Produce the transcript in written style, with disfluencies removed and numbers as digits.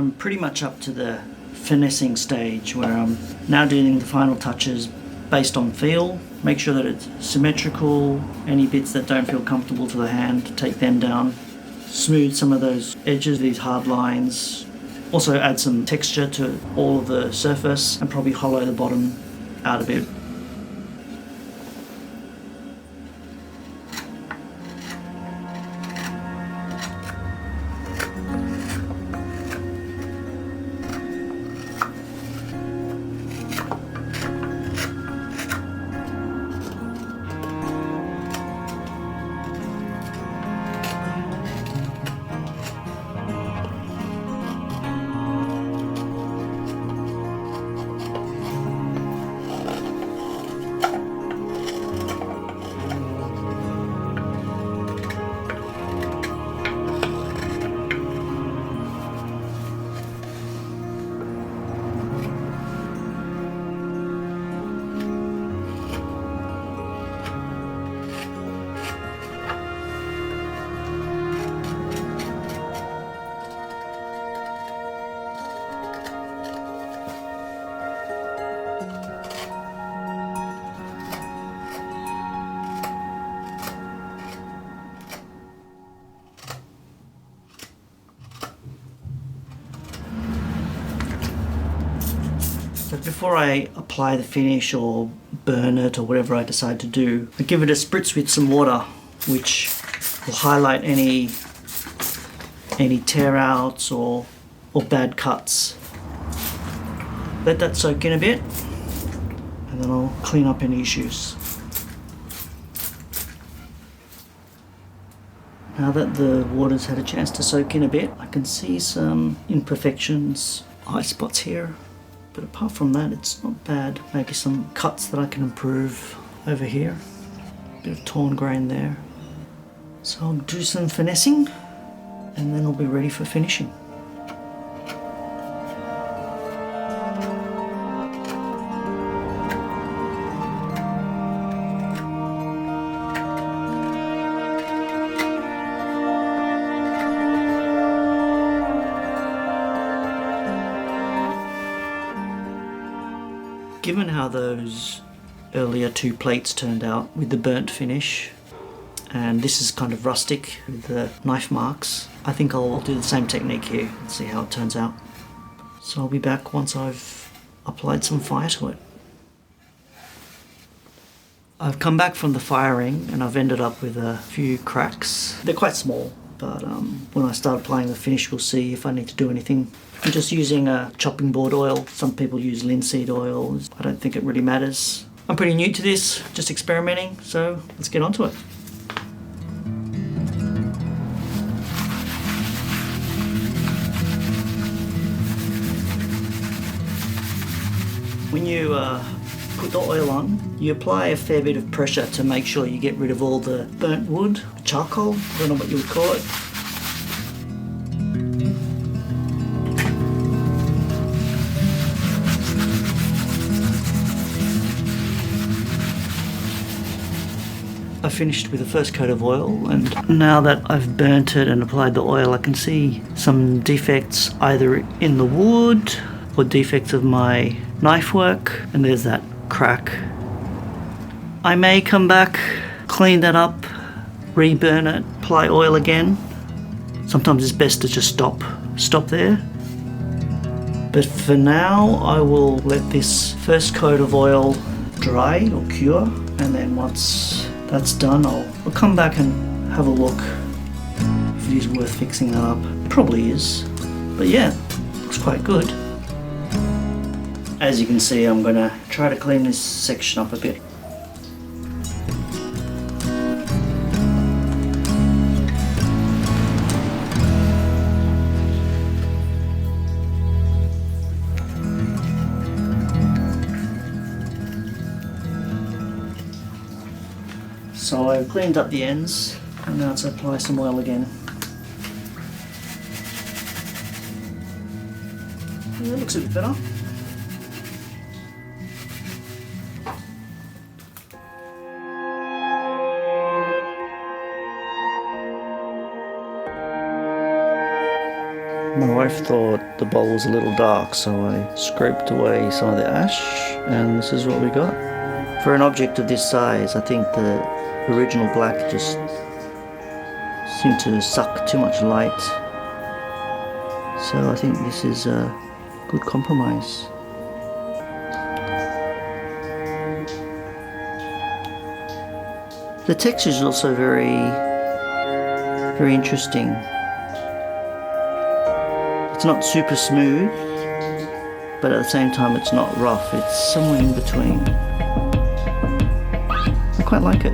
I'm pretty much up to the finessing stage where I'm now doing the final touches based on feel. Make sure that it's symmetrical. Any bits that don't feel comfortable to the hand, take them down. Smooth some of those edges, these hard lines. Also add some texture to all of the surface and probably hollow the bottom out a bit. So before I apply the finish or burn it or whatever I decide to do, I give it a spritz with some water, which will highlight any tear outs or bad cuts. Let that soak in a bit and then I'll clean up any issues. Now that the water's had a chance to soak in a bit, I can see some imperfections, eye spots here. But apart from that, it's not bad. Maybe some cuts that I can improve over here. Bit of torn grain there. So I'll do some finessing and then I'll be ready for finishing. Given how those earlier two plates turned out with the burnt finish, and this is kind of rustic with the knife marks, I think I'll do the same technique here and see how it turns out. So I'll be back once I've applied some fire to it. I've come back from the firing and I've ended up with a few cracks. They're quite small, but when I start applying the finish we'll see if I need to do anything. I'm just using a chopping board oil. Some people use linseed oil. I don't think it really matters. I'm pretty new to this, just experimenting, so let's get onto it. When you put the oil on, you apply a fair bit of pressure to make sure you get rid of all the burnt wood, charcoal, I don't know what you would call it. I finished with the first coat of oil, and now that I've burnt it and applied the oil, I can see some defects either in the wood or defects of my knife work, and there's that crack. I may come back, clean that up, re-burn it, apply oil again. Sometimes it's best to just stop there. But for now, I will let this first coat of oil dry or cure, and then once that's done, I'll come back and have a look if it is worth fixing that up. It probably is, but yeah, looks quite good. As you can see, I'm gonna try to clean this section up a bit. So I've cleaned up the ends, and now to apply some oil again. Yeah, that looks a bit better. My wife thought the bowl was a little dark, so I scraped away some of the ash, and this is what we got. For an object of this size, I think the original black just seemed to suck too much light. So I think this is a good compromise. The texture is also very interesting. It's not super smooth, but at the same time it's not rough. It's somewhere in between. I quite like it.